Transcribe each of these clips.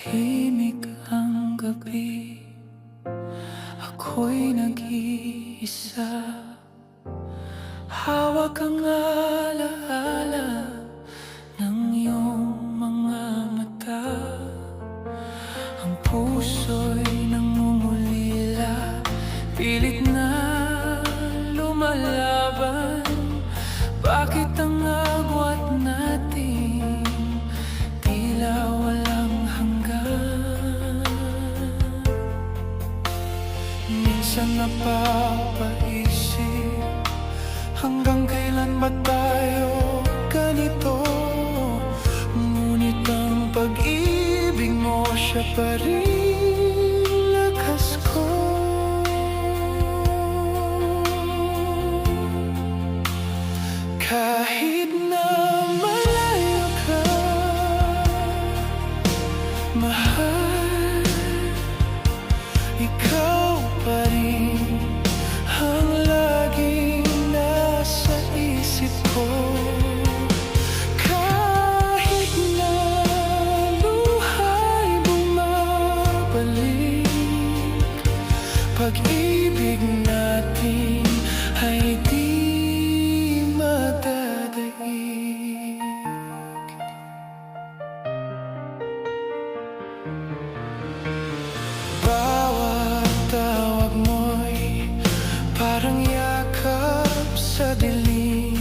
Tahimik ang gabi, ako'y nag-iisa. Hawak ang alaala ng iyong mga mata. Ang puso'y nangungulila, pilit na lumalaban. Bakit ang agwat natin tila walang hanggan? Minsan napapaisip, hanggang kailan ba tayo ganito? Ngunit ang pag-ibig mo, siya pa rin lakas ko. Kahit na malayo ka, mahal, ikaw pa rin ang laging nasa isip ko. Kahit na luha'y bumabalik, pag-ibig natin ay di madadaig. Bawat tawag mo'y parang yakap sa dilim.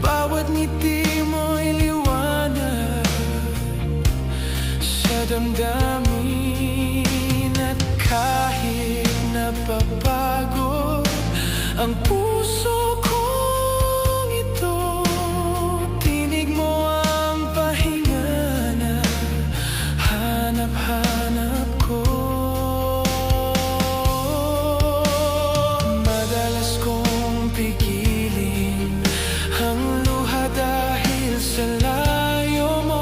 Bawat ngiti mo'y liwanag sa damdamin. At kahit napapagod ang puso kong ito, tinig mo ang pahinga na hanap-hanap ko. Madalas kong pigilin ang luha dahil sa layo mo,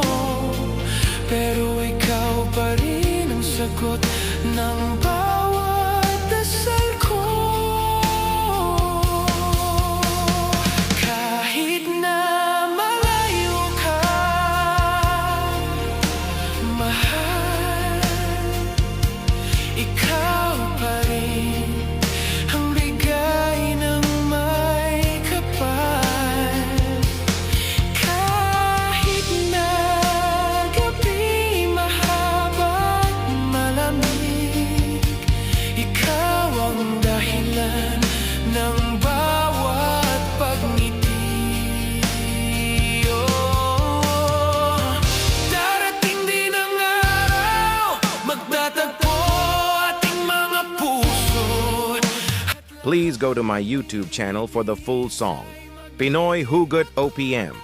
pero ikaw pa rin ang sagot ng bawat dasal ko. Kahit na malayo ka, mahal, ikaw pa rin ang bigay ng may kapal. Kahit na gabi mahaba't malamig, ikaw ang dahilan ng bawat pagngiti. Oh, darating din ang araw, magtatagpo ating mga puso. Please go to my YouTube channel for the full song. Pinoy Hugot OPM.